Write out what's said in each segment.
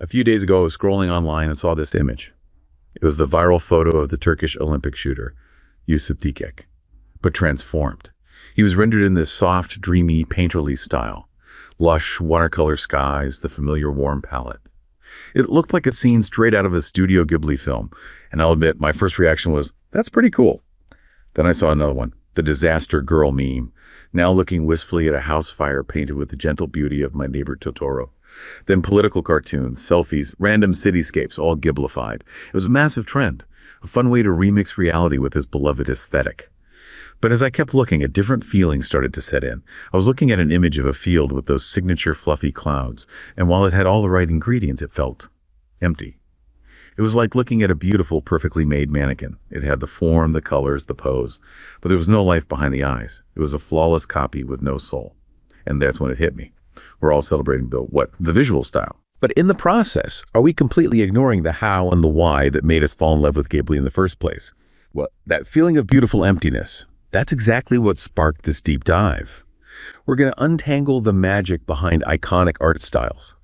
A few days ago, I was scrolling online and saw this image. It was the viral photo of the Turkish Olympic shooter, Yusuf Dikek, but transformed. He was rendered in this soft, dreamy, painterly style. Lush, watercolor skies, the familiar warm palette. It looked like a scene straight out of a Studio Ghibli film, and I'll admit, my first reaction was, that's pretty cool. Then I saw another one, the disaster girl meme, now looking wistfully at a house fire painted with the gentle beauty of My Neighbor Totoro. Then political cartoons, selfies, random cityscapes, all Ghiblified. It was a massive trend, a fun way to remix reality with his beloved aesthetic. But as I kept looking, a different feeling started to set in. I was looking at an image of a field with those signature fluffy clouds, and while it had all the right ingredients, it felt empty. It was like looking at a beautiful, perfectly made mannequin. It had the form, the colors, the pose, but there was no life behind the eyes. It was a flawless copy with no soul. And that's when it hit me. We're all celebrating the visual style. But in the process, are we completely ignoring the how and the why that made us fall in love with Ghibli in the first place? Well, that feeling of beautiful emptiness, that's exactly what sparked this deep dive. We're going to untangle the magic behind iconic art styles,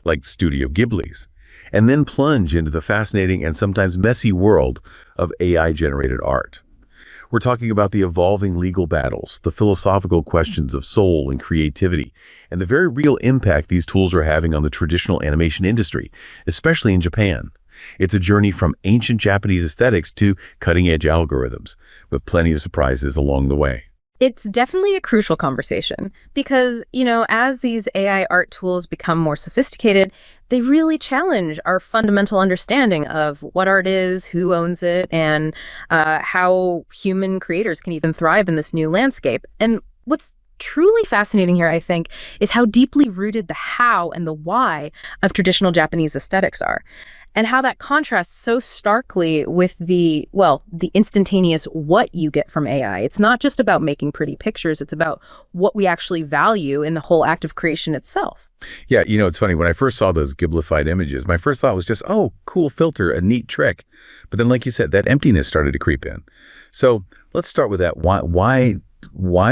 like Studio Ghibli's, and then plunge into the fascinating and sometimes messy world of AI-generated art. We're talking about the evolving legal battles, the philosophical questions of soul and creativity, and the very real impact these tools are having on the traditional animation industry, especially in Japan. It's a journey from ancient Japanese aesthetics to cutting-edge algorithms, with plenty of surprises along the way. It's definitely a crucial conversation because, as these AI art tools become more sophisticated, they really challenge our fundamental understanding of what art is, who owns it, and how human creators can even thrive in this new landscape. And what's truly fascinating here, I think, is how deeply rooted the how and the why of traditional Japanese aesthetics are, and how that contrasts so starkly with the instantaneous what you get from AI. It's not just about making pretty pictures, it's about what we actually value in the whole act of creation itself. Yeah, it's funny, when I first saw those Ghiblified images, my first thought was just, oh, cool filter, a neat trick. But then, like you said, that emptiness started to creep in. So let's start with that. Why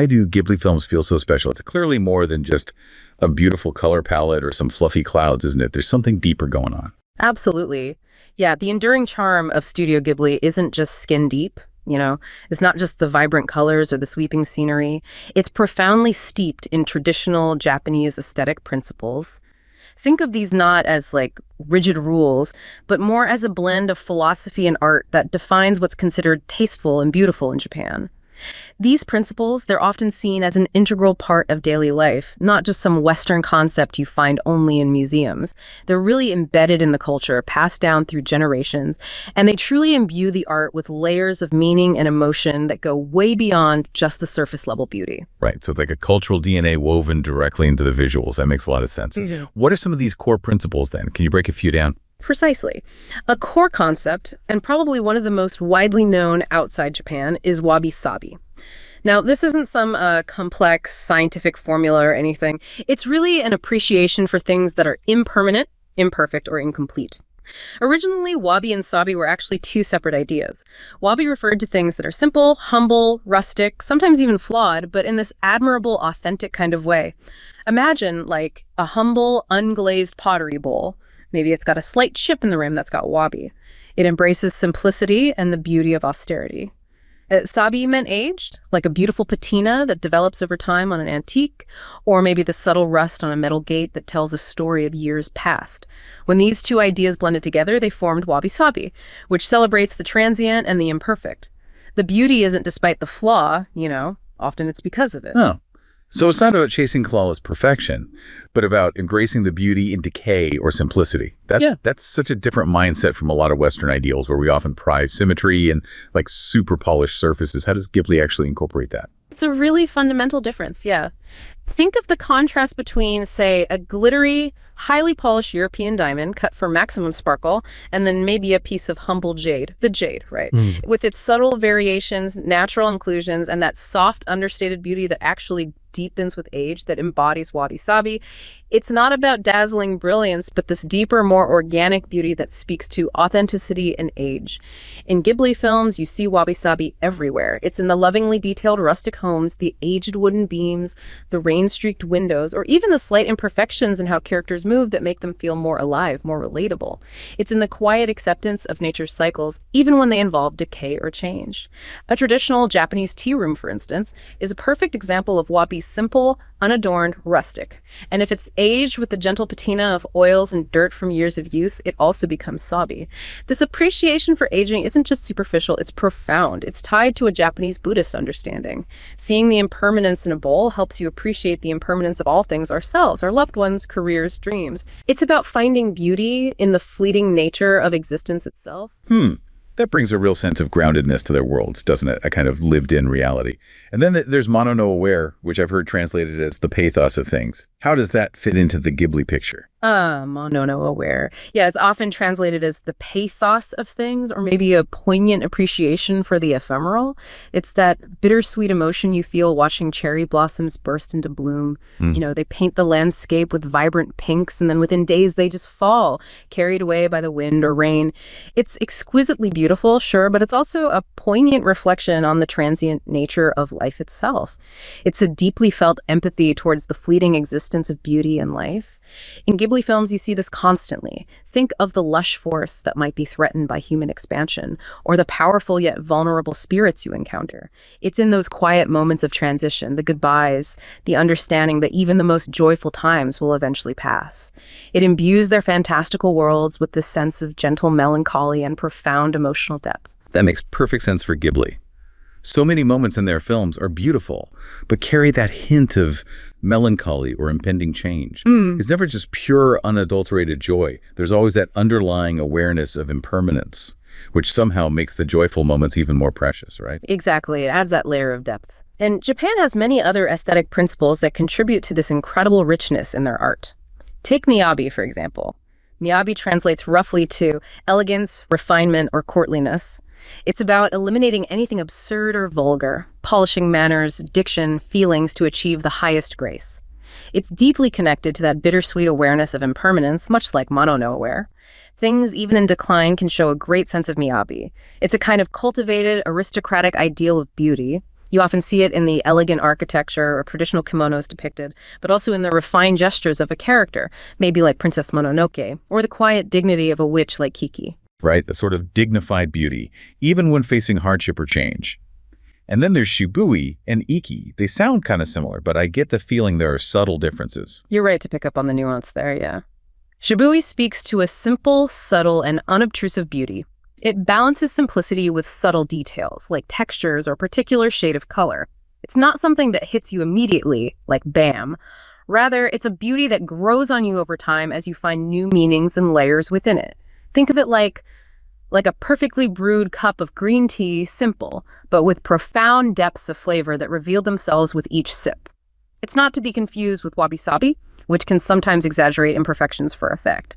do Ghibli films feel so special? It's clearly more than just a beautiful color palette or some fluffy clouds, isn't it? There's something deeper going on. Absolutely. Yeah, the enduring charm of Studio Ghibli isn't just skin deep, It's not just the vibrant colors or the sweeping scenery. It's profoundly steeped in traditional Japanese aesthetic principles. Think of these not as rigid rules, but more as a blend of philosophy and art that defines what's considered tasteful and beautiful in Japan. These principles, they're often seen as an integral part of daily life, not just some Western concept you find only in museums. They're really embedded in the culture, passed down through generations, and they truly imbue the art with layers of meaning and emotion that go way beyond just the surface level beauty. Right, so it's like a cultural DNA woven directly into the visuals. That makes a lot of sense. Mm-hmm. What are some of these core principles then? Can you break a few down? Precisely. A core concept, and probably one of the most widely known outside Japan, is Wabi-Sabi. Now, this isn't some complex scientific formula or anything. It's really an appreciation for things that are impermanent, imperfect, or incomplete. Originally, wabi and sabi were actually two separate ideas. Wabi referred to things that are simple, humble, rustic, sometimes even flawed, but in this admirable, authentic kind of way. Imagine, a humble, unglazed pottery bowl. Maybe it's got a slight chip in the rim that's got wabi. It embraces simplicity and the beauty of austerity. Sabi meant aged, like a beautiful patina that develops over time on an antique, or maybe the subtle rust on a metal gate that tells a story of years past. When these two ideas blended together, they formed Wabi-Sabi, which celebrates the transient and the imperfect. The beauty isn't despite the flaw, often it's because of it. Oh. So it's not about chasing flawless perfection, but about embracing the beauty in decay or simplicity. That's such a different mindset from a lot of Western ideals where we often prize symmetry and super polished surfaces. How does Ghibli actually incorporate that? It's a really fundamental difference, yeah. Think of the contrast between, say, a glittery, highly polished European diamond cut for maximum sparkle, and then maybe a piece of humble jade, the jade, right? With its subtle variations, natural inclusions, and that soft, understated beauty that actually deepens with age, that embodies wabi-sabi. It's not about dazzling brilliance, but this deeper, more organic beauty that speaks to authenticity and age. In Ghibli films, you see wabi-sabi everywhere. It's in the lovingly detailed rustic homes, the aged wooden beams, the rain-streaked windows, or even the slight imperfections in how characters move that make them feel more alive, more relatable. It's in the quiet acceptance of nature's cycles, even when they involve decay or change. A traditional Japanese tea room, for instance, is a perfect example of wabi's simple, unadorned, rustic. And if it's aged with the gentle patina of oils and dirt from years of use, it also becomes sabi. This appreciation for aging isn't just superficial, it's profound. It's tied to a Japanese Buddhist understanding. Seeing the impermanence in a bowl helps you appreciate the impermanence of all things, ourselves, our loved ones, careers, dreams. It's about finding beauty in the fleeting nature of existence itself. That brings a real sense of groundedness to their worlds, doesn't it? A kind of lived-in reality. And then there's mono no aware, which I've heard translated as the pathos of things. How does that fit into the Ghibli picture? Mono no aware. Yeah, it's often translated as the pathos of things, or maybe a poignant appreciation for the ephemeral. It's that bittersweet emotion you feel watching cherry blossoms burst into bloom. They paint the landscape with vibrant pinks, and then within days they just fall, carried away by the wind or rain. It's exquisitely beautiful, sure, but it's also a poignant reflection on the transient nature of life itself. It's a deeply felt empathy towards the fleeting existence of beauty and life. In Ghibli films, you see this constantly. Think of the lush forest that might be threatened by human expansion, or the powerful yet vulnerable spirits you encounter. It's in those quiet moments of transition, the goodbyes, the understanding that even the most joyful times will eventually pass. It imbues their fantastical worlds with this sense of gentle melancholy and profound emotional depth. That makes perfect sense for Ghibli. So many moments in their films are beautiful, but carry that hint of melancholy or impending change. It's never just pure, unadulterated joy. There's always that underlying awareness of impermanence, which somehow makes the joyful moments even more precious, right? Exactly. It adds that layer of depth. And Japan has many other aesthetic principles that contribute to this incredible richness in their art. Take Miyabi, for example. Miyabi translates roughly to elegance, refinement, or courtliness. It's about eliminating anything absurd or vulgar, polishing manners, diction, feelings to achieve the highest grace. It's deeply connected to that bittersweet awareness of impermanence, much like mono no aware. Things, even in decline, can show a great sense of Miyabi. It's a kind of cultivated, aristocratic ideal of beauty. You often see it in the elegant architecture or traditional kimonos depicted, but also in the refined gestures of a character, maybe like Princess Mononoke, or the quiet dignity of a witch like Kiki. Right? A sort of dignified beauty, even when facing hardship or change. And then there's Shibui and Iki. They sound kind of similar, but I get the feeling there are subtle differences. You're right to pick up on the nuance there, yeah. Shibui speaks to a simple, subtle, and unobtrusive beauty. It balances simplicity with subtle details, like textures or particular shade of color. It's not something that hits you immediately, like bam. Rather, it's a beauty that grows on you over time as you find new meanings and layers within it. Think of it like a perfectly brewed cup of green tea, simple, but with profound depths of flavor that reveal themselves with each sip. It's not to be confused with wabi-sabi, which can sometimes exaggerate imperfections for effect.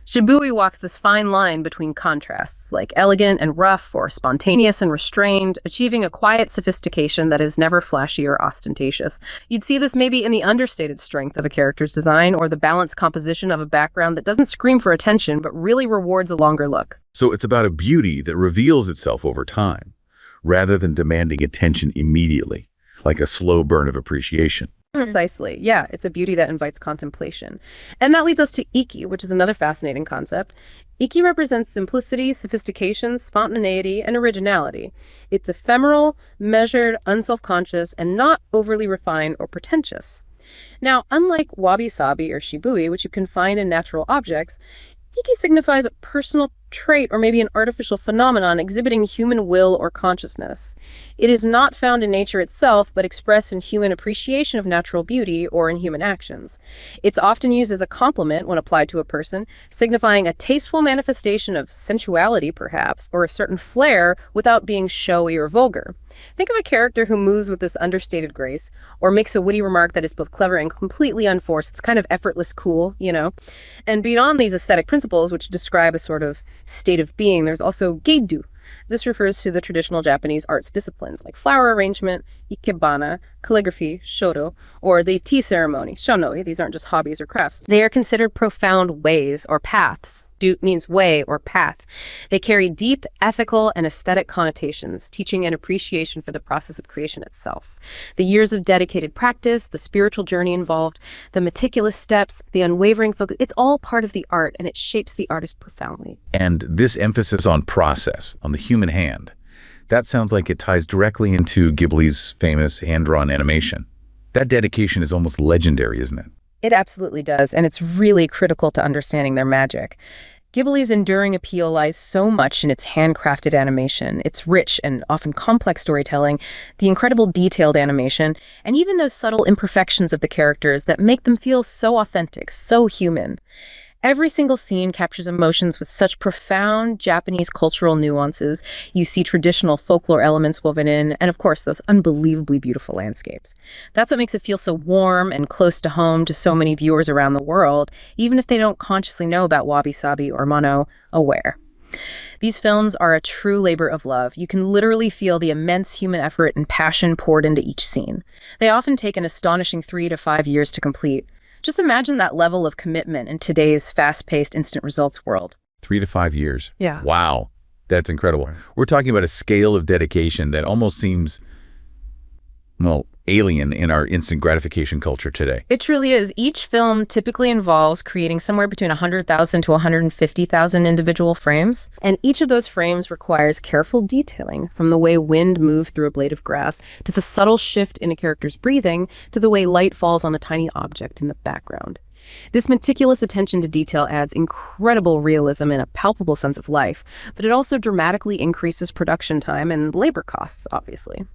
Shibui walks this fine line between contrasts, like elegant and rough or spontaneous and restrained, achieving a quiet sophistication that is never flashy or ostentatious. You'd see this maybe in the understated strength of a character's design or the balanced composition of a background that doesn't scream for attention but really rewards a longer look. So it's about a beauty that reveals itself over time, rather than demanding attention immediately, like a slow burn of appreciation. Precisely. Yeah, it's a beauty that invites contemplation. And that leads us to Iki, which is another fascinating concept. Iki represents simplicity, sophistication, spontaneity, and originality. It's ephemeral, measured, unself-conscious, and not overly refined or pretentious. Now, unlike wabi-sabi or shibui, which you can find in natural objects, Iki signifies a personal trait or maybe an artificial phenomenon exhibiting human will or consciousness. It is not found in nature itself, but expressed in human appreciation of natural beauty or in human actions. It's often used as a compliment when applied to a person, signifying a tasteful manifestation of sensuality, perhaps, or a certain flair without being showy or vulgar. Think of a character who moves with this understated grace, or makes a witty remark that is both clever and completely unforced. It's kind of effortless cool, you know? And beyond these aesthetic principles, which describe a sort of state of being, there's also Geido, This refers to the traditional Japanese arts disciplines like flower arrangement, ikebana, calligraphy, shodo, or the tea ceremony, shonoi. These aren't just hobbies or crafts. They are considered profound ways or paths. Do means way or path. They carry deep ethical and aesthetic connotations, teaching an appreciation for the process of creation itself. The years of dedicated practice, the spiritual journey involved, the meticulous steps, the unwavering focus, it's all part of the art, and it shapes the artist profoundly. And this emphasis on process, on the human hand, that sounds like it ties directly into Ghibli's famous hand-drawn animation. That dedication is almost legendary, isn't it? It absolutely does, and it's really critical to understanding their magic. Ghibli's enduring appeal lies so much in its handcrafted animation, its rich and often complex storytelling, the incredible detailed animation, and even those subtle imperfections of the characters that make them feel so authentic, so human. Every single scene captures emotions with such profound Japanese cultural nuances. You see traditional folklore elements woven in, and of course, those unbelievably beautiful landscapes. That's what makes it feel so warm and close to home to so many viewers around the world, even if they don't consciously know about Wabi-Sabi or Mono aware. These films are a true labor of love. You can literally feel the immense human effort and passion poured into each scene. They often take an astonishing 3 to 5 years to complete. Just imagine that level of commitment in today's fast-paced instant results world. 3 to 5 years. Yeah. Wow. That's incredible. We're talking about a scale of dedication that almost seems, well, alien in our instant gratification culture today. It truly is. Each film typically involves creating somewhere between 100,000 to 150,000 individual frames, and each of those frames requires careful detailing, from the way wind moves through a blade of grass, to the subtle shift in a character's breathing, to the way light falls on a tiny object in the background. This meticulous attention to detail adds incredible realism and a palpable sense of life, but it also dramatically increases production time and labor costs, obviously.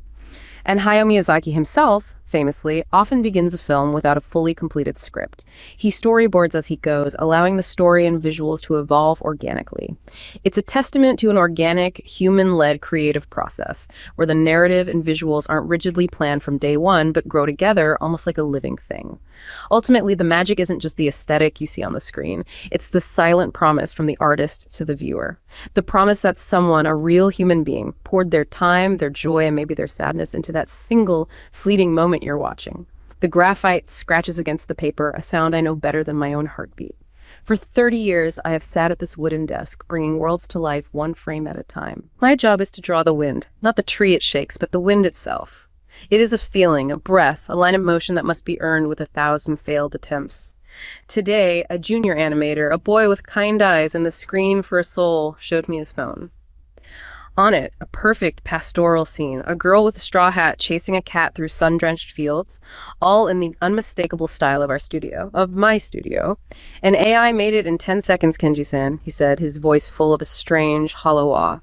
And Hayao Miyazaki himself, famously, often begins a film without a fully completed script. He storyboards as he goes, allowing the story and visuals to evolve organically. It's a testament to an organic, human-led creative process, where the narrative and visuals aren't rigidly planned from day one, but grow together almost like a living thing. Ultimately, the magic isn't just the aesthetic you see on the screen. It's the silent promise from the artist to the viewer. The promise that someone, a real human being, poured their time, their joy, and maybe their sadness into that single, fleeting moment you're watching. The graphite scratches against the paper, a sound I know better than my own heartbeat. For 30 years, I have sat at this wooden desk, bringing worlds to life one frame at a time. My job is to draw the wind, not the tree it shakes, but the wind itself. It is a feeling, a breath, a line of motion that must be earned with 1,000 failed attempts. Today, a junior animator, a boy with kind eyes and the scream for a soul, showed me his phone. On it, a perfect pastoral scene, a girl with a straw hat chasing a cat through sun-drenched fields, all in the unmistakable style of our studio, of my studio. An AI made it in 10 seconds, Kenji-san, he said, his voice full of a strange, hollow awe.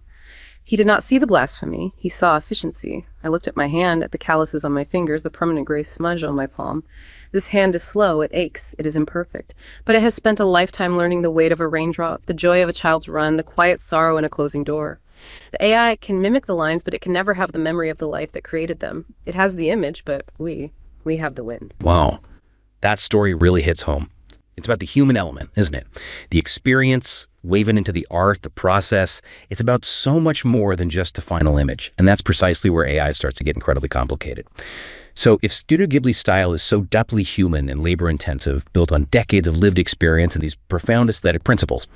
He did not see the blasphemy. He saw efficiency. I looked at my hand, at the calluses on my fingers, the permanent gray smudge on my palm. This hand is slow, it aches, it is imperfect. But it has spent a lifetime learning the weight of a raindrop, the joy of a child's run, the quiet sorrow in a closing door. The AI can mimic the lines, but it can never have the memory of the life that created them. It has the image, but we have the wind. Wow. That story really hits home. It's about the human element, isn't it? The experience, woven into the art, the process. It's about so much more than just a final image. And that's precisely where AI starts to get incredibly complicated. So if Studio Ghibli's style is so deeply human and labor-intensive, built on decades of lived experience and these profound aesthetic principles,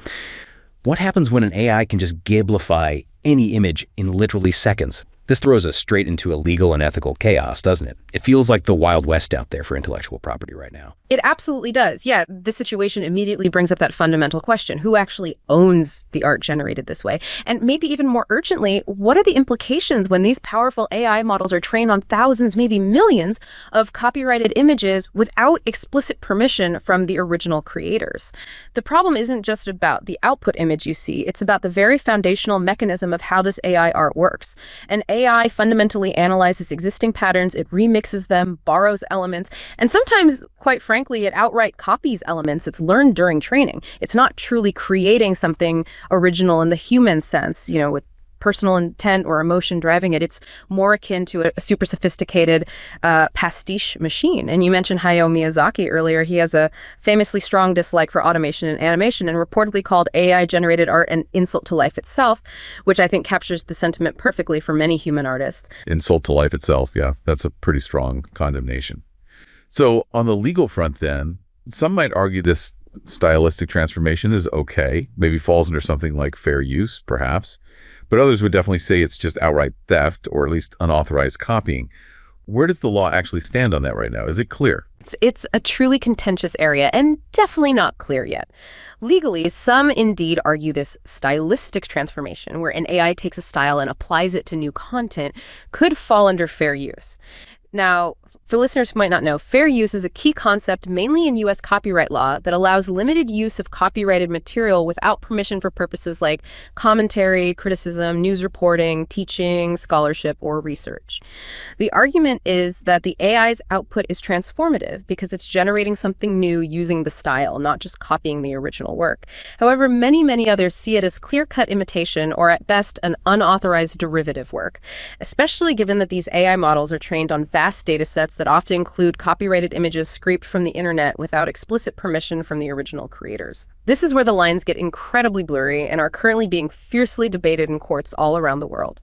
what happens when an AI can just Ghiblify any image in literally seconds? This throws us straight into a legal and ethical chaos, doesn't it? It feels like the Wild West out there for intellectual property right now. It absolutely does. Yeah, this situation immediately brings up that fundamental question. Who actually owns the art generated this way? And maybe even more urgently, what are the implications when these powerful AI models are trained on thousands, maybe millions, of copyrighted images without explicit permission from the original creators? The problem isn't just about the output image you see. It's about the very foundational mechanism of how this AI art works. An AI fundamentally analyzes existing patterns, it remixes them, borrows elements, and sometimes, quite frankly, it outright copies elements it's learned during training. It's not truly creating something original in the human sense, with personal intent or emotion driving it. It's more akin to a super sophisticated pastiche machine. And you mentioned Hayao Miyazaki earlier. He has a famously strong dislike for automation and animation and reportedly called AI-generated art an insult to life itself, which I think captures the sentiment perfectly for many human artists. Insult to life itself, yeah, that's a pretty strong condemnation. So on the legal front then, some might argue this stylistic transformation is okay, maybe falls under something like fair use, perhaps, but others would definitely say it's just outright theft or at least unauthorized copying. Where does the law actually stand on that right now? Is it clear? It's a truly contentious area and definitely not clear yet. Legally, some indeed argue this stylistic transformation, where an AI takes a style and applies it to new content, could fall under fair use. Now, for listeners who might not know, fair use is a key concept mainly in U.S. copyright law that allows limited use of copyrighted material without permission for purposes like commentary, criticism, news reporting, teaching, scholarship, or research. The argument is that the AI's output is transformative because it's generating something new using the style, not just copying the original work. However, many others see it as clear-cut imitation or at best an unauthorized derivative work, especially given that these AI models are trained on vast data sets that often include copyrighted images scraped from the internet without explicit permission from the original creators. This is where the lines get incredibly blurry and are currently being fiercely debated in courts all around the world.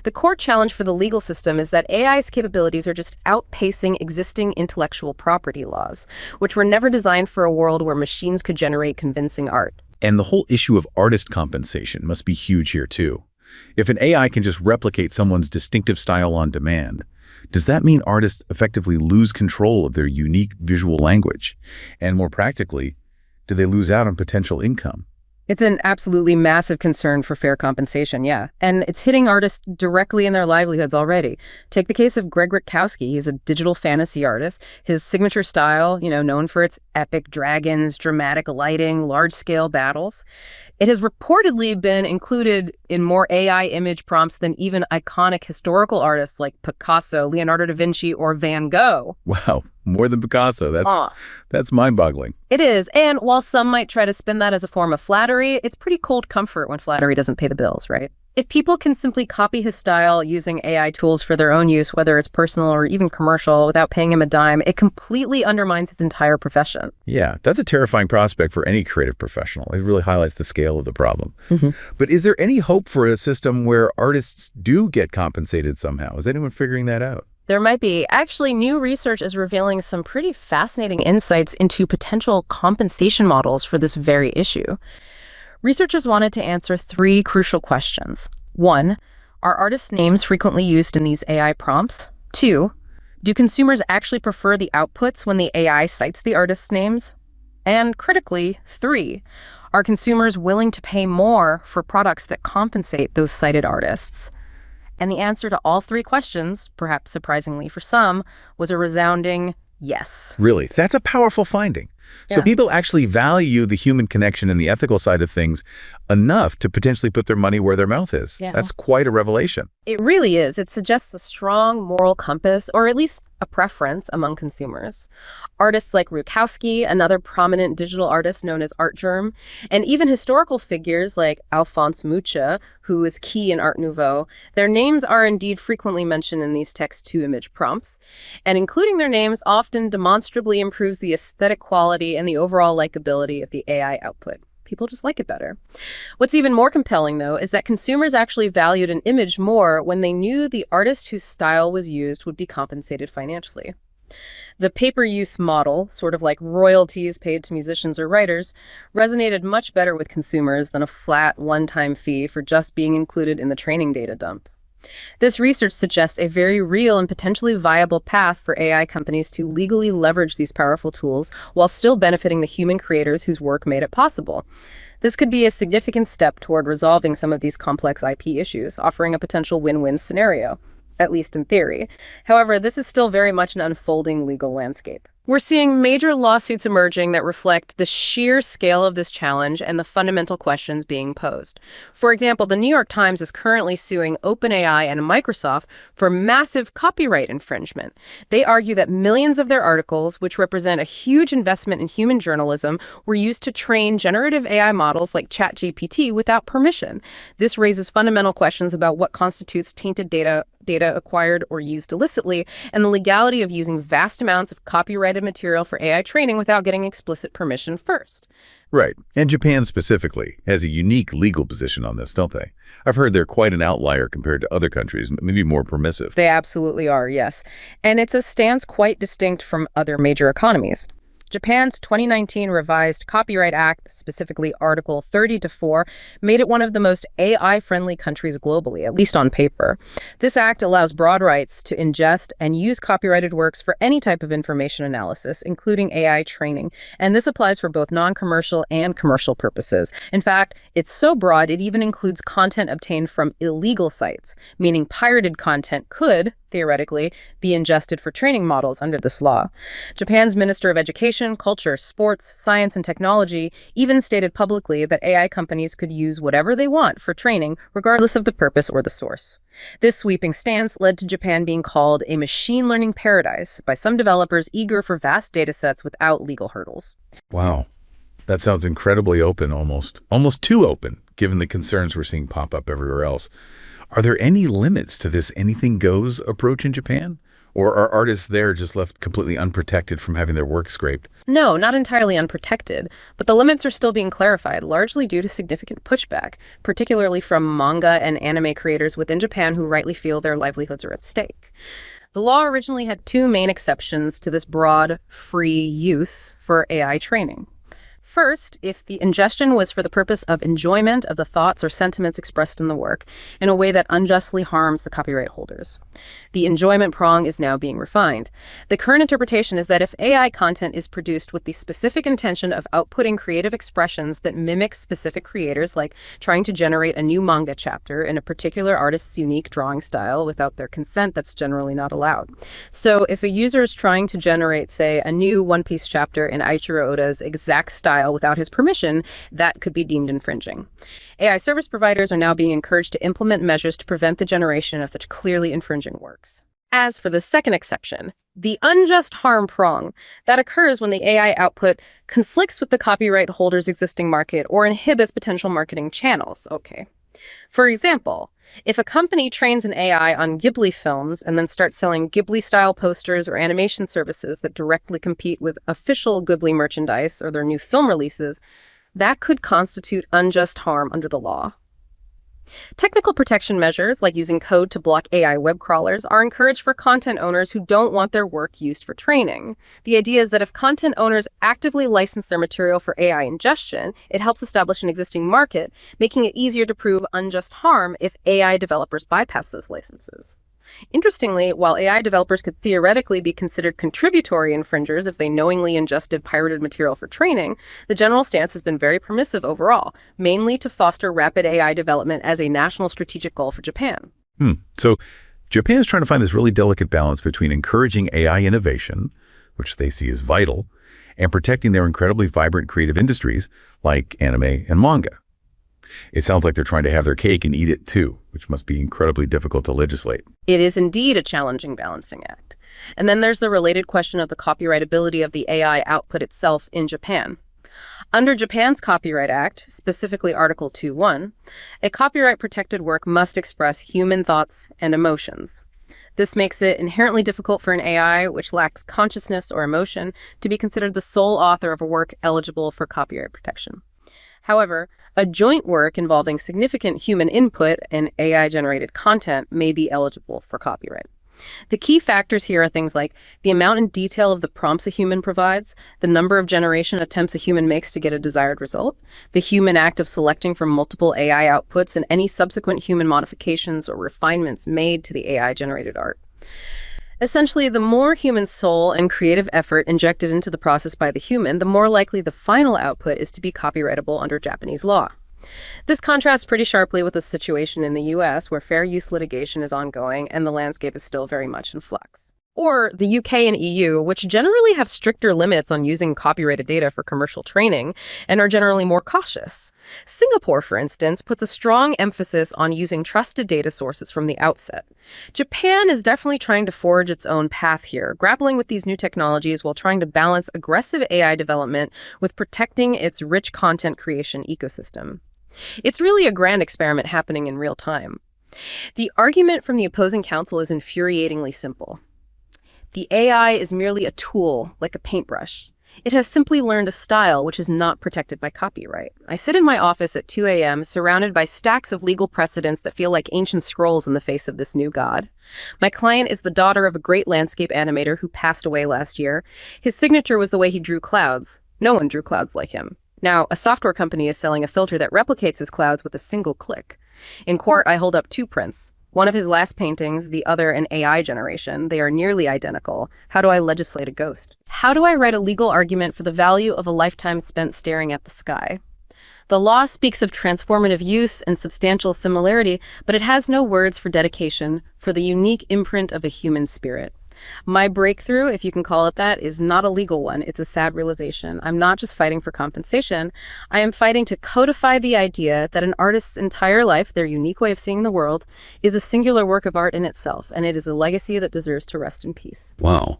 The core challenge for the legal system is that AI's capabilities are just outpacing existing intellectual property laws, which were never designed for a world where machines could generate convincing art. And the whole issue of artist compensation must be huge here too. If an AI can just replicate someone's distinctive style on demand, does that mean artists effectively lose control of their unique visual language? And more practically, do they lose out on potential income? It's an absolutely massive concern for fair compensation, yeah. And it's hitting artists directly in their livelihoods already. Take the case of Greg Rutkowski. He's a digital fantasy artist. His signature style, known for its epic dragons, dramatic lighting, large-scale battles. It has reportedly been included in more AI image prompts than even iconic historical artists like Picasso, Leonardo da Vinci, or Van Gogh. Wow, more than Picasso. That's mind-boggling. It is, and while some might try to spin that as a form of flattery, it's pretty cold comfort when flattery doesn't pay the bills, right? If people can simply copy his style using AI tools for their own use, whether it's personal or even commercial, without paying him a dime, it completely undermines his entire profession. Yeah, that's a terrifying prospect for any creative professional. It really highlights the scale of the problem. But is there any hope for a system where artists do get compensated somehow? Is anyone figuring that out? There might be. Actually, new research is revealing some pretty fascinating insights into potential compensation models for this very issue. Researchers wanted to answer 3 crucial questions. 1, are artists' names frequently used in these AI prompts? 2, do consumers actually prefer the outputs when the AI cites the artists' names? And critically, 3, are consumers willing to pay more for products that compensate those cited artists? And the answer to all 3 questions, perhaps surprisingly for some, was a resounding yes. Really? That's a powerful finding. So people actually value the human connection and the ethical side of things enough to potentially put their money where their mouth is. Yeah. That's quite a revelation. It really is. It suggests a strong moral compass, or at least a preference among consumers. Artists like Rutkowski, another prominent digital artist known as Art Germ, and even historical figures like Alphonse Mucha, who is key in Art Nouveau, their names are indeed frequently mentioned in these text-to-image prompts, and including their names often demonstrably improves the aesthetic quality and the overall likability of the AI output. People just like it better. What's even more compelling, though, is that consumers actually valued an image more when they knew the artist whose style was used would be compensated financially. The pay-per-use model, sort of like royalties paid to musicians or writers, resonated much better with consumers than a flat one-time fee for just being included in the training data dump. This research suggests a very real and potentially viable path for AI companies to legally leverage these powerful tools while still benefiting the human creators whose work made it possible. This could be a significant step toward resolving some of these complex IP issues, offering a potential win-win scenario. at least in theory. However, this is still very much an unfolding legal landscape. We're seeing major lawsuits emerging that reflect the sheer scale of this challenge and the fundamental questions being posed. For example, the New York Times is currently suing OpenAI and Microsoft for massive copyright infringement. They argue that millions of their articles, which represent a huge investment in human journalism, were used to train generative AI models like ChatGPT without permission. This raises fundamental questions about what constitutes tainted data acquired or used illicitly, and the legality of using vast amounts of copyrighted material for AI training without getting explicit permission first. Right. And Japan specifically has a unique legal position on this, don't they? I've heard they're quite an outlier compared to other countries, maybe more permissive. They absolutely are, yes. And it's a stance quite distinct from other major economies. Japan's 2019 revised Copyright Act, specifically Article 30-4, made it one of the most AI-friendly countries globally, at least on paper. This act allows broad rights to ingest and use copyrighted works for any type of information analysis, including AI training, and this applies for both non-commercial and commercial purposes. In fact, it's so broad it even includes content obtained from illegal sites, meaning pirated content could, theoretically, be ingested for training models under this law. Japan's Minister of Education, Culture, Sports, Science, and Technology even stated publicly that AI companies could use whatever they want for training, regardless of the purpose or the source. This sweeping stance led to Japan being called a machine learning paradise by some developers eager for vast datasets without legal hurdles. Wow. That sounds incredibly open, almost too open, given the concerns we're seeing pop up everywhere else. Are there any limits to this anything-goes approach in Japan? Or are artists there just left completely unprotected from having their work scraped? No, not entirely unprotected, but the limits are still being clarified, largely due to significant pushback, particularly from manga and anime creators within Japan who rightly feel their livelihoods are at stake. The law originally had two main exceptions to this broad, free use for AI training. First, if the ingestion was for the purpose of enjoyment of the thoughts or sentiments expressed in the work in a way that unjustly harms the copyright holders. The enjoyment prong is now being refined. The current interpretation is that if AI content is produced with the specific intention of outputting creative expressions that mimic specific creators, like trying to generate a new manga chapter in a particular artist's unique drawing style without their consent, that's generally not allowed. So if a user is trying to generate, say, a new One Piece chapter in Eiichiro Oda's exact style without his permission, that could be deemed infringing. AI service providers are now being encouraged to implement measures to prevent the generation of such clearly infringing works. As for the second exception, the unjust harm prong, that occurs when the AI output conflicts with the copyright holder's existing market or inhibits potential marketing channels. Okay. For example, if a company trains an AI on Ghibli films and then starts selling Ghibli-style posters or animation services that directly compete with official Ghibli merchandise or their new film releases, that could constitute unjust harm under the law. Technical protection measures, like using code to block AI web crawlers, are encouraged for content owners who don't want their work used for training. The idea is that if content owners actively license their material for AI ingestion, it helps establish an existing market, making it easier to prove unjust harm if AI developers bypass those licenses. Interestingly, while AI developers could theoretically be considered contributory infringers if they knowingly ingested pirated material for training, the general stance has been very permissive overall, mainly to foster rapid AI development as a national strategic goal for Japan. So Japan is trying to find this really delicate balance between encouraging AI innovation, which they see as vital, and protecting their incredibly vibrant creative industries like anime and manga. It sounds like they're trying to have their cake and eat it too, which must be incredibly difficult to legislate. It is indeed a challenging balancing act. And then there's the related question of the copyrightability of the AI output itself in Japan. Under Japan's Copyright Act, specifically Article 2.1, a copyright-protected work must express human thoughts and emotions. This makes it inherently difficult for an AI, which lacks consciousness or emotion, to be considered the sole author of a work eligible for copyright protection. However, a joint work involving significant human input and AI-generated content may be eligible for copyright. The key factors here are things like the amount and detail of the prompts a human provides, the number of generation attempts a human makes to get a desired result, the human act of selecting from multiple AI outputs, and any subsequent human modifications or refinements made to the AI-generated art. Essentially, the more human soul and creative effort injected into the process by the human, the more likely the final output is to be copyrightable under Japanese law. This contrasts pretty sharply with the situation in the US, where fair use litigation is ongoing and the landscape is still very much in flux. Or the UK and EU, which generally have stricter limits on using copyrighted data for commercial training and are generally more cautious. Singapore, for instance, puts a strong emphasis on using trusted data sources from the outset. Japan is definitely trying to forge its own path here, grappling with these new technologies while trying to balance aggressive AI development with protecting its rich content creation ecosystem. It's really a grand experiment happening in real time. The argument from the opposing counsel is infuriatingly simple. The AI is merely a tool, like a paintbrush. It has simply learned a style which is not protected by copyright. I sit in my office at 2 a.m., surrounded by stacks of legal precedents that feel like ancient scrolls in the face of this new god. My client is the daughter of a great landscape animator who passed away last year. His signature was the way he drew clouds. No one drew clouds like him. Now, a software company is selling a filter that replicates his clouds with a single click. In court, I hold up 2 prints. One of his last paintings, the other an AI generation. They are nearly identical. How do I legislate a ghost? How do I write a legal argument for the value of a lifetime spent staring at the sky? The law speaks of transformative use and substantial similarity, but it has no words for dedication, for the unique imprint of a human spirit. My breakthrough, if you can call it that, is not a legal one. It's a sad realization. I'm not just fighting for compensation. I am fighting to codify the idea that an artist's entire life, their unique way of seeing the world, is a singular work of art in itself, and it is a legacy that deserves to rest in peace. Wow.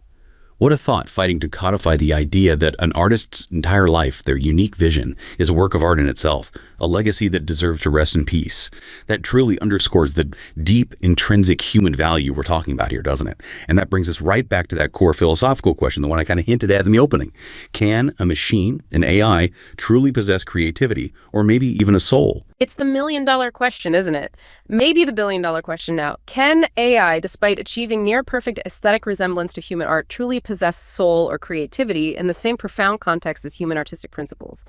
What a thought, fighting to codify the idea that an artist's entire life, their unique vision, is a work of art in itself, a legacy that deserves to rest in peace. That truly underscores the deep, intrinsic human value we're talking about here, doesn't it? And that brings us right back to that core philosophical question, the one I kind of hinted at in the opening. Can a machine, an AI, truly possess creativity, or maybe even a soul? It's the million-dollar question, isn't it? Maybe the billion-dollar question now. Can AI, despite achieving near-perfect aesthetic resemblance to human art, truly possess soul or creativity in the same profound context as human artistic principles?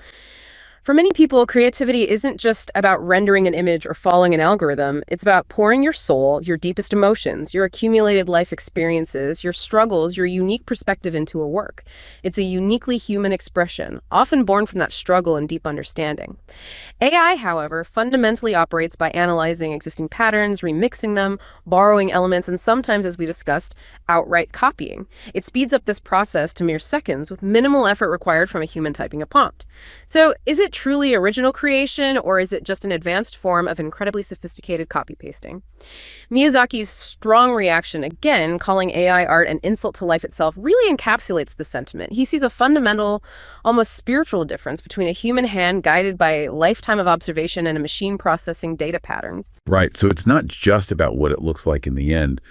For many people, creativity isn't just about rendering an image or following an algorithm. It's about pouring your soul, your deepest emotions, your accumulated life experiences, your struggles, your unique perspective into a work. It's a uniquely human expression, often born from that struggle and deep understanding. AI, however, fundamentally operates by analyzing existing patterns, remixing them, borrowing elements, and sometimes, as we discussed, outright copying. It speeds up this process to mere seconds with minimal effort required from a human typing a prompt. So, is it truly original creation, or is it just an advanced form of incredibly sophisticated copy-pasting? Miyazaki's strong reaction, again, calling AI art an insult to life itself, really encapsulates the sentiment. He sees a fundamental, almost spiritual difference between a human hand guided by a lifetime of observation and a machine processing data patterns. Right. So it's not just about what it looks like in the end,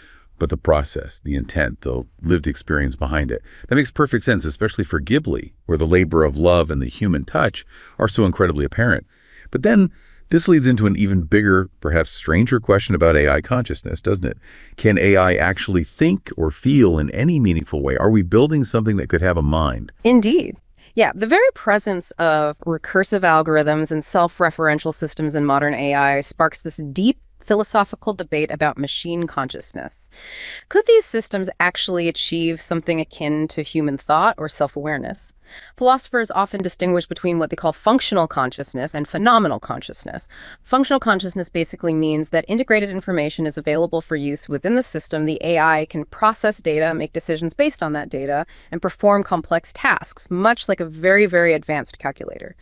but the process, the intent, the lived experience behind it. That makes perfect sense, especially for Ghibli, where the labor of love and the human touch are so incredibly apparent. But then this leads into an even bigger, perhaps stranger question about AI consciousness, doesn't it? Can AI actually think or feel in any meaningful way? Are we building something that could have a mind? Indeed. Yeah, the very presence of recursive algorithms and self-referential systems in modern AI sparks this deep philosophical debate about machine consciousness. Could these systems actually achieve something akin to human thought or self-awareness? Philosophers often distinguish between what they call functional consciousness and phenomenal consciousness. Functional consciousness basically means that integrated information is available for use within the system. The AI can process data, make decisions based on that data, and perform complex tasks, much like a very, very advanced calculator.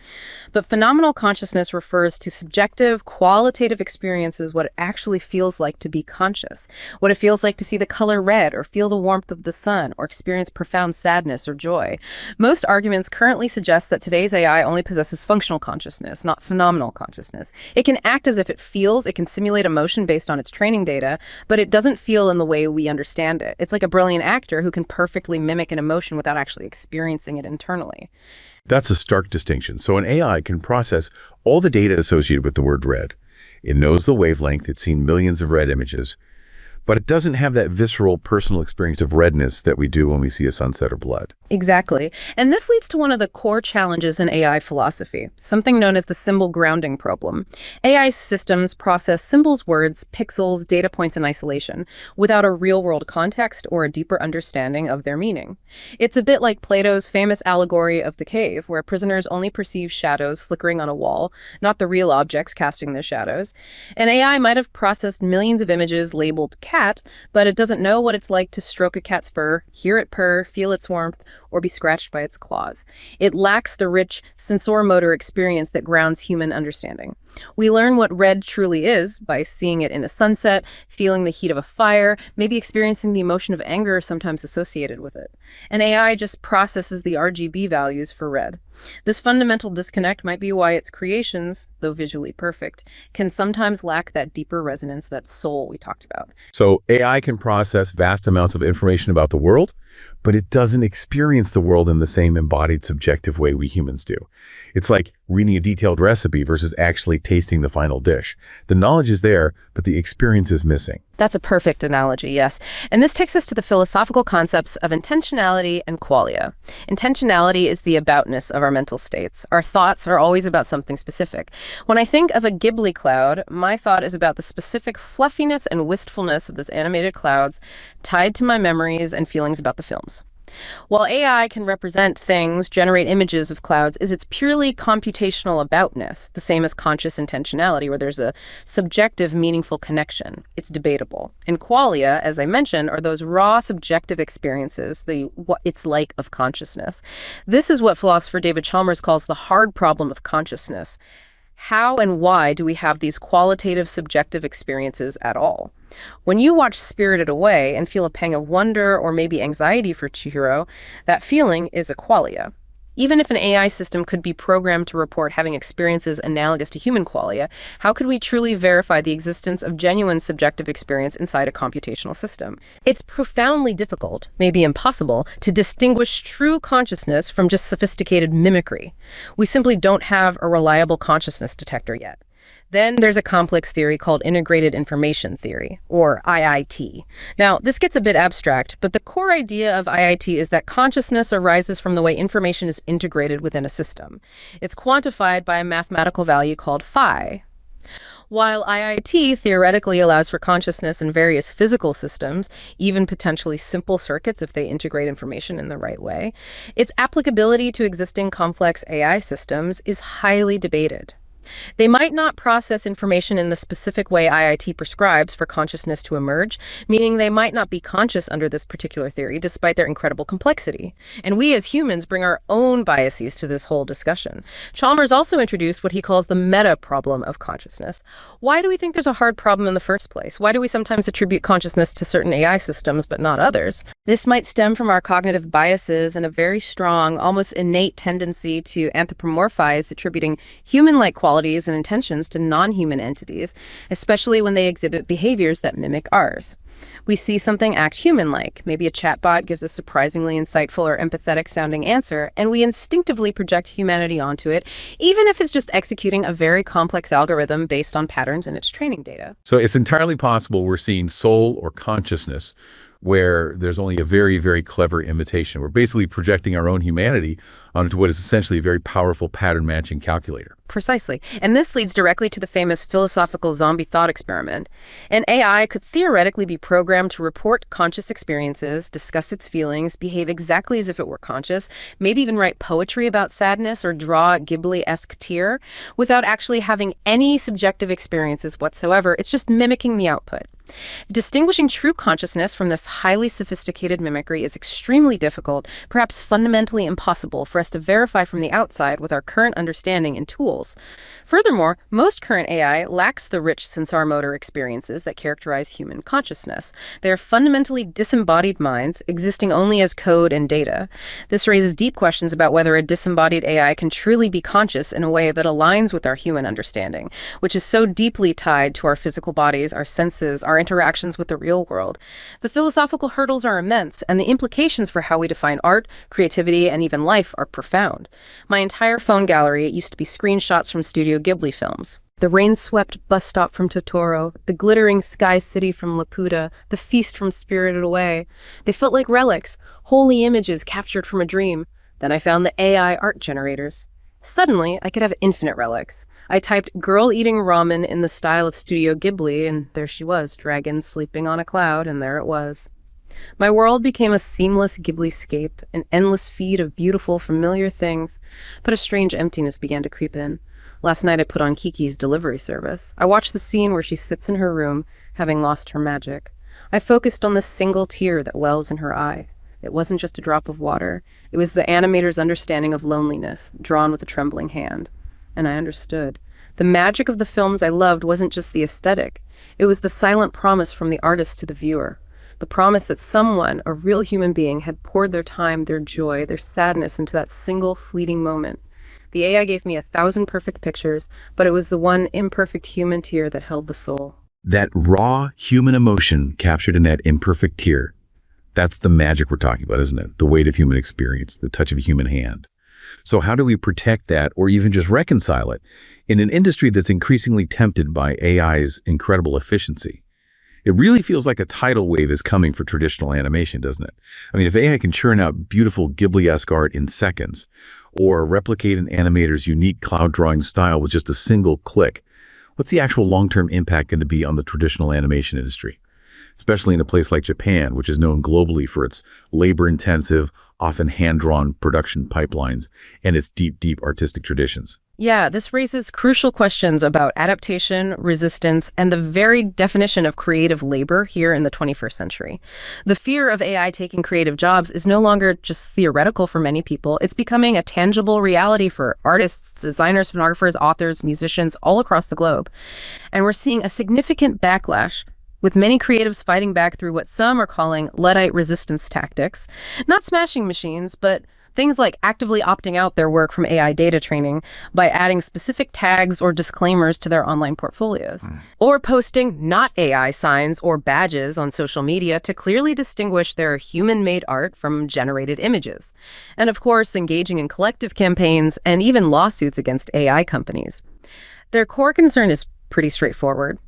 But phenomenal consciousness refers to subjective, qualitative experiences, what it actually feels like to be conscious, what it feels like to see the color red, or feel the warmth of the sun, or experience profound sadness or joy. Most arguments currently suggest that today's AI only possesses functional consciousness, not phenomenal consciousness. It can act as if it feels, it can simulate emotion based on its training data, but it doesn't feel in the way we understand it. It's like a brilliant actor who can perfectly mimic an emotion without actually experiencing it internally. That's a stark distinction. So an AI can process all the data associated with the word red. It knows the wavelength, it's seen millions of red images, but it doesn't have that visceral personal experience of redness that we do when we see a sunset or blood. Exactly. And this leads to one of the core challenges in AI philosophy, something known as the symbol grounding problem. AI systems process symbols, words, pixels, data points in isolation, without a real-world context or a deeper understanding of their meaning. It's a bit like Plato's famous allegory of the cave, where prisoners only perceive shadows flickering on a wall, not the real objects casting the shadows. An AI might have processed millions of images labeled cat, but it doesn't know what it's like to stroke a cat's fur, hear it purr, feel its warmth, or be scratched by its claws. It lacks the rich sensor-motor experience that grounds human understanding. We learn what red truly is by seeing it in a sunset, feeling the heat of a fire, maybe experiencing the emotion of anger sometimes associated with it. An AI just processes the RGB values for red. This fundamental disconnect might be why its creations, though visually perfect, can sometimes lack that deeper resonance, that soul we talked about. So AI can process vast amounts of information about the world, but it doesn't experience the world in the same embodied, subjective way we humans do. It's like reading a detailed recipe versus actually tasting the final dish. The knowledge is there, but the experience is missing. That's a perfect analogy, yes. And this takes us to the philosophical concepts of intentionality and qualia. Intentionality is the aboutness of our mental states. Our thoughts are always about something specific. When I think of a Ghibli cloud, my thought is about the specific fluffiness and wistfulness of those animated clouds tied to my memories and feelings about the films. While AI can represent things, generate images of clouds, is its purely computational aboutness, the same as conscious intentionality, where there's a subjective, meaningful connection. It's debatable. And qualia, as I mentioned, are those raw, subjective experiences, the what it's like of consciousness. This is what philosopher David Chalmers calls the hard problem of consciousness. How and why do we have these qualitative, subjective experiences at all? When you watch Spirited Away and feel a pang of wonder or maybe anxiety for Chihiro, that feeling is a qualia. Even if an AI system could be programmed to report having experiences analogous to human qualia, how could we truly verify the existence of genuine subjective experience inside a computational system? It's profoundly difficult, maybe impossible, to distinguish true consciousness from just sophisticated mimicry. We simply don't have a reliable consciousness detector yet. Then there's a complex theory called integrated information theory, or IIT. Now, this gets a bit abstract, but the core idea of IIT is that consciousness arises from the way information is integrated within a system. It's quantified by a mathematical value called phi. While IIT theoretically allows for consciousness in various physical systems, even potentially simple circuits if they integrate information in the right way, its applicability to existing complex AI systems is highly debated. They might not process information in the specific way IIT prescribes for consciousness to emerge, meaning they might not be conscious under this particular theory despite their incredible complexity. And we as humans bring our own biases to this whole discussion. Chalmers also introduced what he calls the meta problem of consciousness. Why do we think there's a hard problem in the first place? Why do we sometimes attribute consciousness to certain AI systems but not others? This might stem from our cognitive biases and a very strong, almost innate tendency to anthropomorphize, attributing human-like qualities and intentions to non-human entities, especially when they exhibit behaviors that mimic ours. We see something act human-like. Maybe a chatbot gives a surprisingly insightful or empathetic-sounding answer, and we instinctively project humanity onto it, even if it's just executing a very complex algorithm based on patterns in its training data. So it's entirely possible we're seeing soul or consciousness where there's only a very, very clever imitation. We're basically projecting our own humanity onto what is essentially a very powerful pattern matching calculator. Precisely. And this leads directly to the famous philosophical zombie thought experiment. An AI could theoretically be programmed to report conscious experiences, discuss its feelings, behave exactly as if it were conscious, maybe even write poetry about sadness or draw a Ghibli-esque tear, without actually having any subjective experiences whatsoever. It's just mimicking the output. Distinguishing true consciousness from this highly sophisticated mimicry is extremely difficult, perhaps fundamentally impossible for us to verify from the outside with our current understanding and tools. Furthermore, most current AI lacks the rich sensor-motor experiences that characterize human consciousness. They are fundamentally disembodied minds, existing only as code and data. This raises deep questions about whether a disembodied AI can truly be conscious in a way that aligns with our human understanding, which is so deeply tied to our physical bodies, our senses, our interactions with the real world. The philosophical hurdles are immense, and the implications for how we define art, creativity, and even life are profound. My entire phone gallery used to be screenshots from Studio Ghibli films. The rain-swept bus stop from Totoro, the glittering sky city from Laputa, the feast from Spirited Away. They felt like relics, holy images captured from a dream. Then I found the AI art generators. Suddenly, I could have infinite relics. I typed girl eating ramen in the style of Studio Ghibli, and there she was, dragon sleeping on a cloud, and there it was. My world became a seamless Ghibli-scape, an endless feed of beautiful, familiar things, but a strange emptiness began to creep in. Last night I put on Kiki's delivery service. I watched the scene where she sits in her room, having lost her magic. I focused on the single tear that wells in her eye. It wasn't just a drop of water. It was the animator's understanding of loneliness, drawn with a trembling hand. And I understood. The magic of the films I loved wasn't just the aesthetic. It was the silent promise from the artist to the viewer. The promise that someone, a real human being, had poured their time, their joy, their sadness into that single fleeting moment. The AI gave me 1,000 perfect pictures, but it was the one imperfect human tear that held the soul. That raw human emotion captured in that imperfect tear, that's the magic we're talking about, isn't it? The weight of human experience, the touch of a human hand. So how do we protect that or even just reconcile it in an industry that's increasingly tempted by AI's incredible efficiency? It really feels like a tidal wave is coming for traditional animation, doesn't it? I mean, if AI can churn out beautiful Ghibli-esque art in seconds or replicate an animator's unique cloud drawing style with just a single click, what's the actual long-term impact going to be on the traditional animation industry? Especially in a place like Japan, which is known globally for its labor-intensive, often hand-drawn production pipelines and its deep, deep artistic traditions. Yeah, this raises crucial questions about adaptation, resistance, and the very definition of creative labor here in the 21st century. The fear of AI taking creative jobs is no longer just theoretical for many people. It's becoming a tangible reality for artists, designers, photographers, authors, musicians all across the globe. And we're seeing a significant backlash, with many creatives fighting back through what some are calling Luddite resistance tactics. Not smashing machines, but things like actively opting out their work from AI data training by adding specific tags or disclaimers to their online portfolios. Or posting not AI signs or badges on social media to clearly distinguish their human-made art from generated images. And of course, engaging in collective campaigns and even lawsuits against AI companies. Their core concern is pretty straightforward.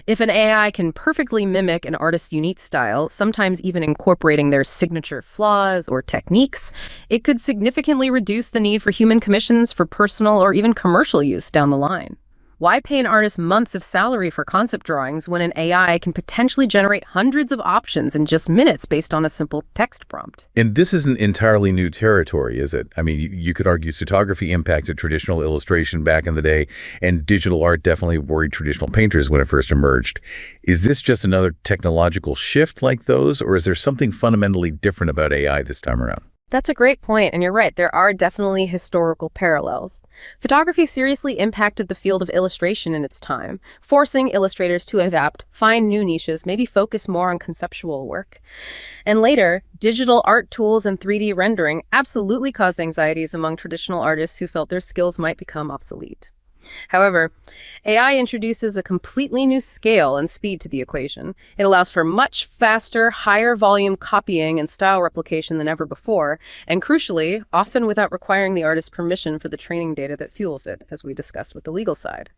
If an AI can perfectly mimic an artist's unique style, sometimes even incorporating their signature flaws or techniques, it could significantly reduce the need for human commissions for personal or even commercial use down the line. Why pay an artist months of salary for concept drawings when an AI can potentially generate hundreds of options in just minutes based on a simple text prompt? And this isn't entirely new territory, is it? I mean, you could argue photography impacted traditional illustration back in the day, and digital art definitely worried traditional painters when it first emerged. Is this just another technological shift like those, or is there something fundamentally different about AI this time around? That's a great point, and you're right, there are definitely historical parallels. Photography seriously impacted the field of illustration in its time, forcing illustrators to adapt, find new niches, maybe focus more on conceptual work. And later, digital art tools and 3D rendering absolutely caused anxieties among traditional artists who felt their skills might become obsolete. However, AI introduces a completely new scale and speed to the equation. It allows for much faster, higher volume copying and style replication than ever before, and crucially, often without requiring the artist's permission for the training data that fuels it, as we discussed with the legal side.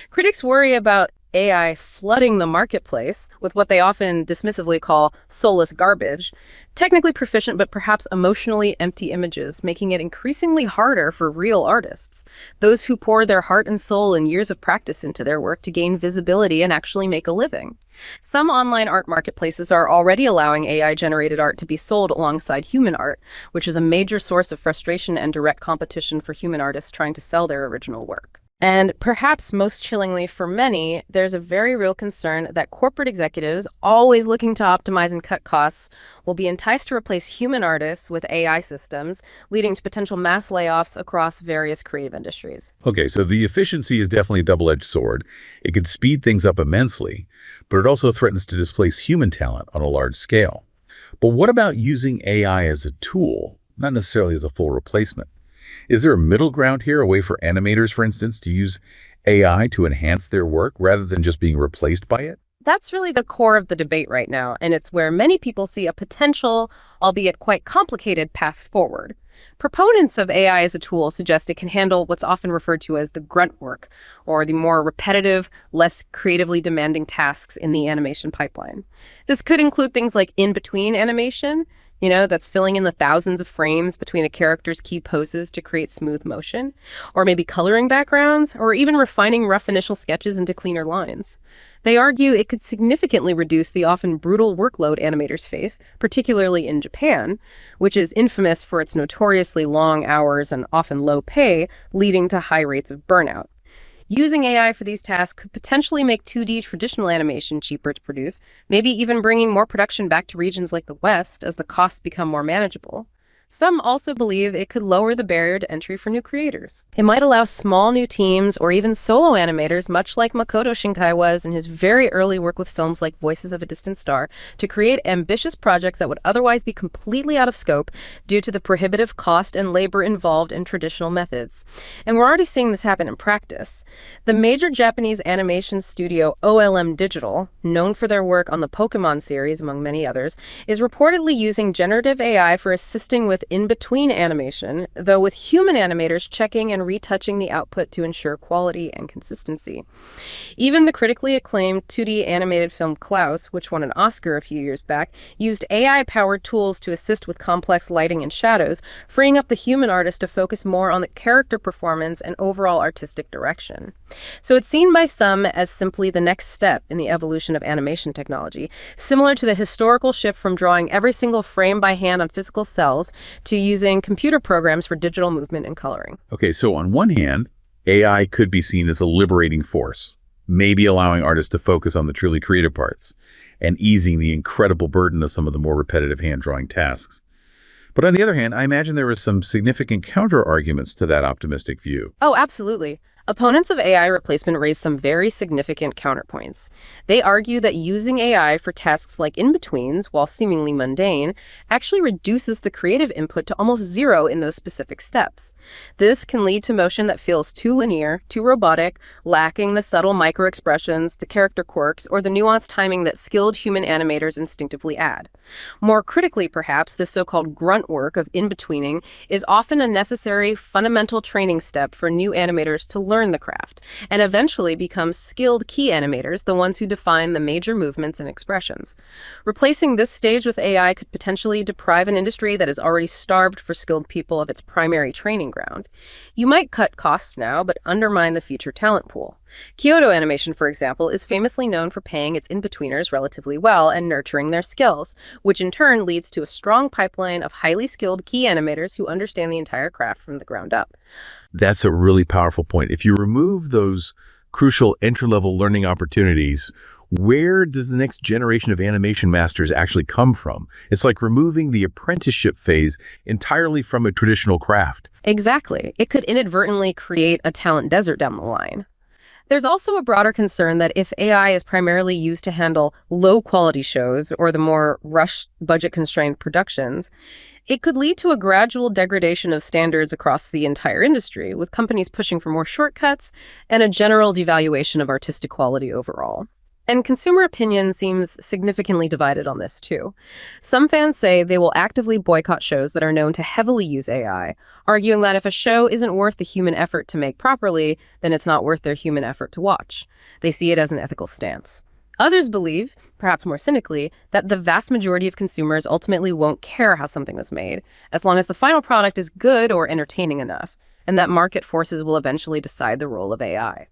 Critics worry about AI flooding the marketplace with what they often dismissively call soulless garbage, technically proficient but perhaps emotionally empty images, making it increasingly harder for real artists, those who pour their heart and soul and years of practice into their work to gain visibility and actually make a living. Some online art marketplaces are already allowing AI-generated art to be sold alongside human art, which is a major source of frustration and direct competition for human artists trying to sell their original work. And perhaps most chillingly for many, there's a very real concern that corporate executives, always looking to optimize and cut costs, will be enticed to replace human artists with AI systems, leading to potential mass layoffs across various creative industries. Okay, so the efficiency is definitely a double-edged sword. It could speed things up immensely, but it also threatens to displace human talent on a large scale. But what about using AI as a tool, not necessarily as a full replacement? Is there a middle ground here, a way for animators, for instance, to use AI to enhance their work rather than just being replaced by it? That's really the core of the debate right now, and it's where many people see a potential, albeit quite complicated, path forward. Proponents of AI as a tool suggest it can handle what's often referred to as the grunt work, or the more repetitive, less creatively demanding tasks in the animation pipeline. This could include things like in-between animation, that's filling in the thousands of frames between a character's key poses to create smooth motion, or maybe coloring backgrounds, or even refining rough initial sketches into cleaner lines. They argue it could significantly reduce the often brutal workload animators face, particularly in Japan, which is infamous for its notoriously long hours and often low pay, leading to high rates of burnout. Using AI for these tasks could potentially make 2D traditional animation cheaper to produce, maybe even bringing more production back to regions like the West as the costs become more manageable. Some also believe it could lower the barrier to entry for new creators. It might allow small new teams or even solo animators, much like Makoto Shinkai was in his very early work with films like Voices of a Distant Star, to create ambitious projects that would otherwise be completely out of scope due to the prohibitive cost and labor involved in traditional methods. And we're already seeing this happen in practice. The major Japanese animation studio OLM Digital, known for their work on the Pokemon series, among many others, is reportedly using generative AI for assisting with in-between animation, though with human animators checking and retouching the output to ensure quality and consistency. Even the critically acclaimed 2D animated film Klaus, which won an Oscar a few years back, used AI-powered tools to assist with complex lighting and shadows, freeing up the human artist to focus more on the character performance and overall artistic direction. So it's seen by some as simply the next step in the evolution of animation technology, similar to the historical shift from drawing every single frame by hand on physical cells to using computer programs for digital movement and coloring. Okay, so on one hand, AI could be seen as a liberating force, maybe allowing artists to focus on the truly creative parts and easing the incredible burden of some of the more repetitive hand-drawing tasks. But on the other hand, I imagine there are some significant counter-arguments to that optimistic view. Oh, absolutely. Opponents of AI replacement raise some very significant counterpoints. They argue that using AI for tasks like in-betweens, while seemingly mundane, actually reduces the creative input to almost zero in those specific steps. This can lead to motion that feels too linear, too robotic, lacking the subtle micro-expressions, the character quirks, or the nuanced timing that skilled human animators instinctively add. More critically, perhaps, this so-called grunt work of in-betweening is often a necessary, fundamental training step for new animators to learn the craft, and eventually become skilled key animators, the ones who define the major movements and expressions. Replacing this stage with AI could potentially deprive an industry that is already starved for skilled people of its primary training ground. You might cut costs now, but undermine the future talent pool. Kyoto Animation, for example, is famously known for paying its in-betweeners relatively well and nurturing their skills, which in turn leads to a strong pipeline of highly skilled key animators who understand the entire craft from the ground up. That's a really powerful point. If you remove those crucial entry-level learning opportunities, where does the next generation of animation masters actually come from? It's like removing the apprenticeship phase entirely from a traditional craft. Exactly. It could inadvertently create a talent desert down the line. There's also a broader concern that if AI is primarily used to handle low-quality shows or the more rushed, budget-constrained productions, it could lead to a gradual degradation of standards across the entire industry, with companies pushing for more shortcuts and a general devaluation of artistic quality overall. And consumer opinion seems significantly divided on this, too. Some fans say they will actively boycott shows that are known to heavily use AI, arguing that if a show isn't worth the human effort to make properly, then it's not worth their human effort to watch. They see it as an ethical stance. Others believe, perhaps more cynically, that the vast majority of consumers ultimately won't care how something was made, as long as the final product is good or entertaining enough, and that market forces will eventually decide the role of AI.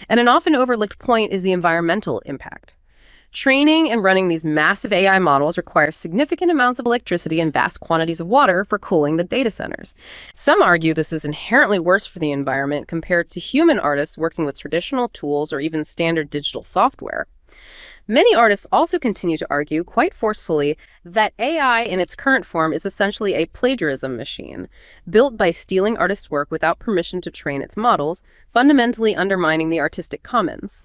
And an often overlooked point is the environmental impact. Training and running these massive AI models requires significant amounts of electricity and vast quantities of water for cooling the data centers. Some argue this is inherently worse for the environment compared to human artists working with traditional tools or even standard digital software. Many artists also continue to argue, quite forcefully, that AI in its current form is essentially a plagiarism machine, built by stealing artists' work without permission to train its models, fundamentally undermining the artistic commons.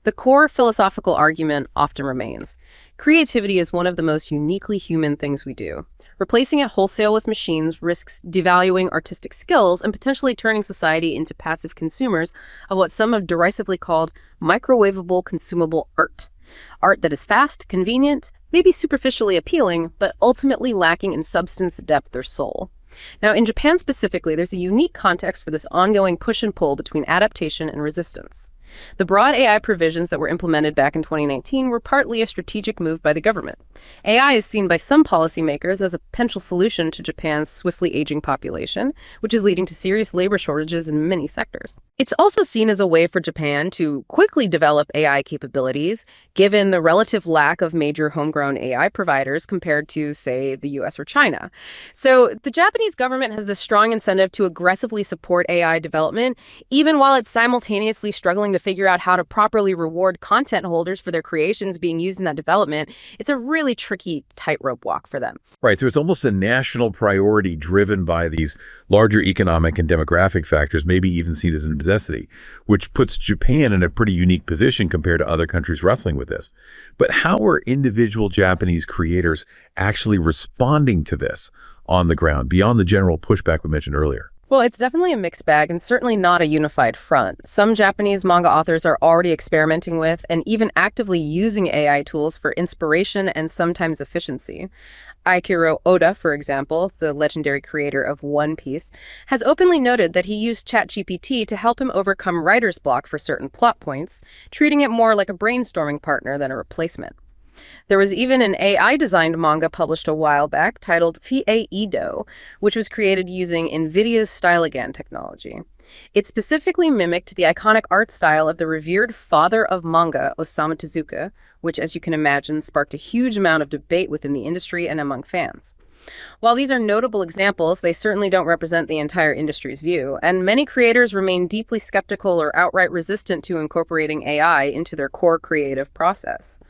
The core philosophical argument often remains. Creativity is one of the most uniquely human things we do. Replacing it wholesale with machines risks devaluing artistic skills and potentially turning society into passive consumers of what some have derisively called microwavable consumable art. Art that is fast, convenient, maybe superficially appealing, but ultimately lacking in substance, depth, or soul. Now, in Japan specifically, there's a unique context for this ongoing push and pull between adaptation and resistance. The broad AI provisions that were implemented back in 2019 were partly a strategic move by the government. AI is seen by some policymakers as a potential solution to Japan's swiftly aging population, which is leading to serious labor shortages in many sectors. It's also seen as a way for Japan to quickly develop AI capabilities, given the relative lack of major homegrown AI providers compared to, say, the US or China. So the Japanese government has this strong incentive to aggressively support AI development, even while it's simultaneously struggling to figure out how to properly reward content holders for their creations being used in that development. It's a really tricky tightrope walk for them. Right, so it's almost a national priority driven by these larger economic and demographic factors, maybe even seen as a necessity, which puts Japan in a pretty unique position compared to other countries wrestling with this. But how are individual Japanese creators actually responding to this on the ground, beyond the general pushback we mentioned earlier? Well, it's definitely a mixed bag and certainly not a unified front. Some Japanese manga authors are already experimenting with and even actively using AI tools for inspiration and sometimes efficiency. Aikiro Oda, for example, the legendary creator of One Piece, has openly noted that he used ChatGPT to help him overcome writer's block for certain plot points, treating it more like a brainstorming partner than a replacement. There was even an AI-designed manga published a while back titled Geido, which was created using NVIDIA's Stylegan technology. It specifically mimicked the iconic art style of the revered father of manga, Osamu Tezuka, which, as you can imagine, sparked a huge amount of debate within the industry and among fans. While these are notable examples, they certainly don't represent the entire industry's view, and many creators remain deeply skeptical or outright resistant to incorporating AI into their core creative process.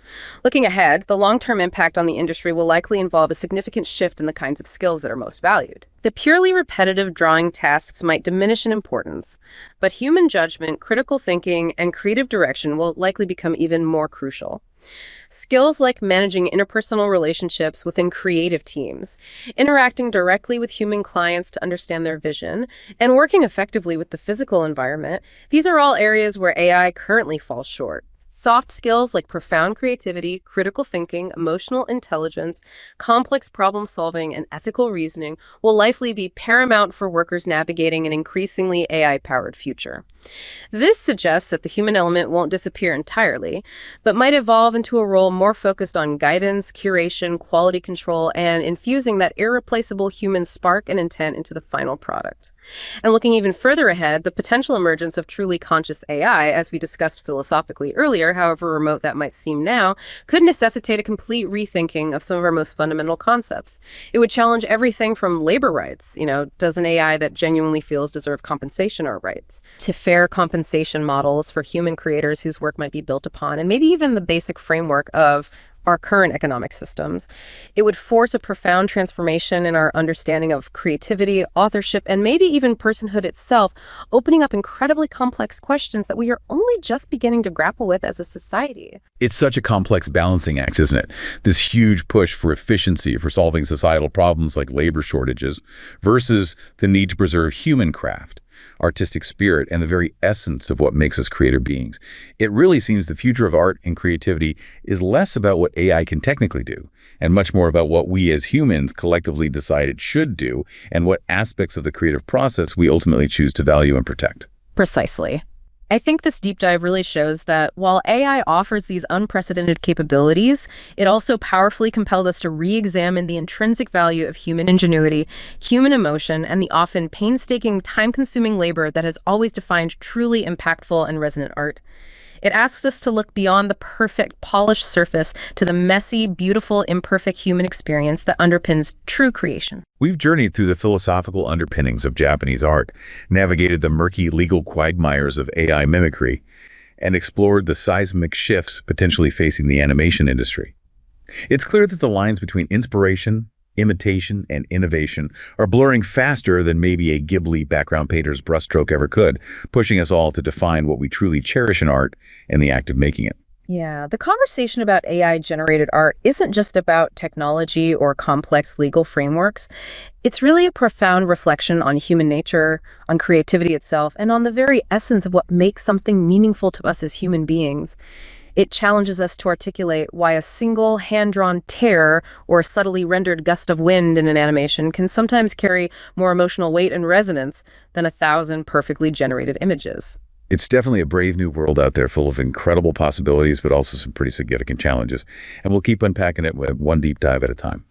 Looking ahead, the long-term impact on the industry will likely involve a significant shift in the kinds of skills that are most valued. The purely repetitive drawing tasks might diminish in importance, but human judgment, critical thinking, and creative direction will likely become even more crucial. Skills like managing interpersonal relationships within creative teams, interacting directly with human clients to understand their vision, and working effectively with the physical environment, these are all areas where AI currently falls short. Soft skills like profound creativity, critical thinking, emotional intelligence, complex problem solving, and ethical reasoning will likely be paramount for workers navigating an increasingly AI-powered future. This suggests that the human element won't disappear entirely, but might evolve into a role more focused on guidance, curation, quality control, and infusing that irreplaceable human spark and intent into the final product. And looking even further ahead, the potential emergence of truly conscious AI, as we discussed philosophically earlier, however remote that might seem now, could necessitate a complete rethinking of some of our most fundamental concepts. It would challenge everything from labor rights, does an AI that genuinely feels deserve compensation or rights, to fair compensation models for human creators whose work might be built upon, and maybe even the basic framework of our current economic systems. It would force a profound transformation in our understanding of creativity, authorship, and maybe even personhood itself, opening up incredibly complex questions that we are only just beginning to grapple with as a society. It's such a complex balancing act, isn't it? This huge push for efficiency, for solving societal problems like labor shortages, versus the need to preserve human craft, artistic spirit, and the very essence of what makes us creative beings. It really seems the future of art and creativity is less about what AI can technically do, and much more about what we as humans collectively decide it should do, and what aspects of the creative process we ultimately choose to value and protect. Precisely. I think this deep dive really shows that while AI offers these unprecedented capabilities, it also powerfully compels us to re-examine the intrinsic value of human ingenuity, human emotion, and the often painstaking, time-consuming labor that has always defined truly impactful and resonant art. It asks us to look beyond the perfect, polished surface to the messy, beautiful, imperfect human experience that underpins true creation. We've journeyed through the philosophical underpinnings of Japanese art, navigated the murky legal quagmires of AI mimicry, and explored the seismic shifts potentially facing the animation industry. It's clear that the lines between inspiration, imitation, and innovation are blurring faster than maybe a Ghibli background painter's brushstroke ever could, pushing us all to define what we truly cherish in art and the act of making it. Yeah, the conversation about AI-generated art isn't just about technology or complex legal frameworks. It's really a profound reflection on human nature, on creativity itself, and on the very essence of what makes something meaningful to us as human beings. It challenges us to articulate why a single hand-drawn tear or a subtly rendered gust of wind in an animation can sometimes carry more emotional weight and resonance than 1,000 perfectly generated images. It's definitely a brave new world out there full of incredible possibilities, but also some pretty significant challenges. And we'll keep unpacking it one deep dive at a time.